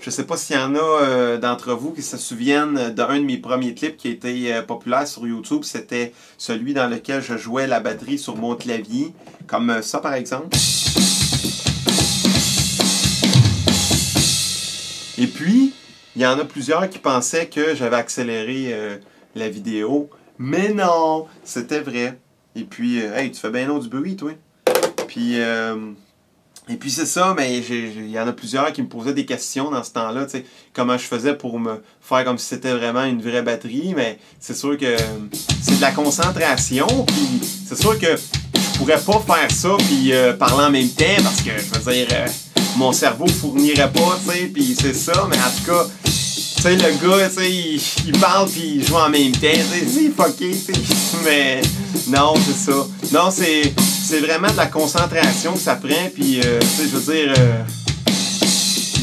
Je sais pas s'il y en a d'entre vous qui se souviennent d'un de mes premiers clips qui a été populaire sur YouTube. C'était celui dans lequel je jouais la batterie sur mon clavier, comme ça par exemple. Et puis, il y en a plusieurs qui pensaient que j'avais accéléré la vidéo. Mais non, c'était vrai. Et puis, hey, tu fais bien long du bruit, toi. Et puis c'est ça, mais il y en a plusieurs qui me posaient des questions dans ce temps-là, tu sais, comment je faisais pour me faire comme si c'était vraiment une vraie batterie, mais c'est sûr que c'est de la concentration, puis c'est sûr que je pourrais pas faire ça puis parler en même temps, parce que, je veux dire, mon cerveau fournirait pas, tu sais, puis c'est ça, mais en tout cas, tu sais, le gars, tu sais, il parle puis il joue en même temps, tu sais, c'est fucké, tu sais, mais non, c'est ça. Non, c'est vraiment de la concentration que ça prend, puis, tu sais, je veux dire,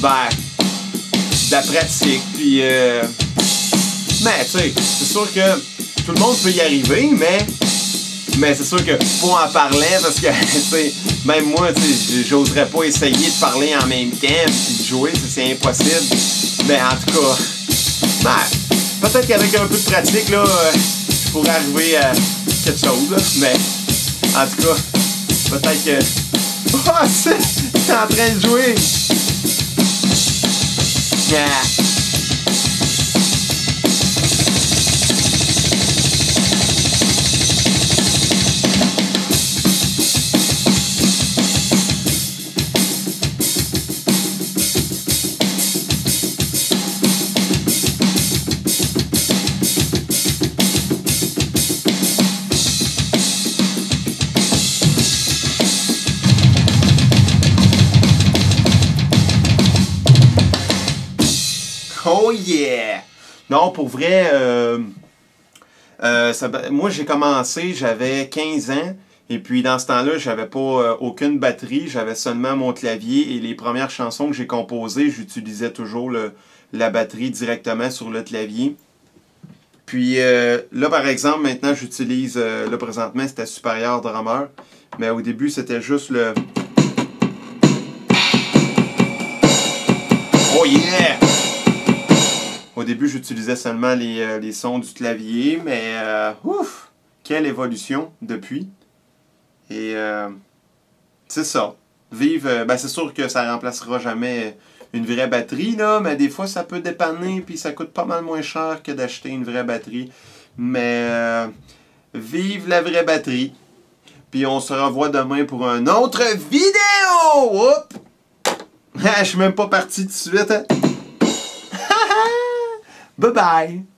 ben, de la pratique, puis, mais, tu sais, c'est sûr que tout le monde peut y arriver, mais c'est sûr que pas en parler, parce que, tu sais, même moi, tu sais, j'oserais pas essayer de parler en même temps, puis de jouer, c'est impossible, mais en tout cas, ben, peut-être qu'avec un peu de pratique, là, je pourrais arriver à quelque chose, là, mais, en tout cas, peut-être que... Oh, c'est en train de jouer! Yeah. Oh yeah! Non, pour vrai, moi j'ai commencé, j'avais 15 ans, et puis dans ce temps-là, j'avais pas aucune batterie, j'avais seulement mon clavier, et les premières chansons que j'ai composées, j'utilisais toujours la batterie directement sur le clavier. Puis là, par exemple, maintenant j'utilise, là présentement c'était Superior Drummer, mais au début c'était juste le... Oh yeah! Au début, j'utilisais seulement les sons du clavier, mais ouf! Quelle évolution depuis! Et c'est ça. Vive, ben c'est sûr que ça remplacera jamais une vraie batterie, là, mais des fois ça peut dépanner, puis ça coûte pas mal moins cher que d'acheter une vraie batterie. Mais vive la vraie batterie! Puis on se revoit demain pour une autre vidéo! Oups! Je suis même pas parti tout de suite, hein? Bye bye!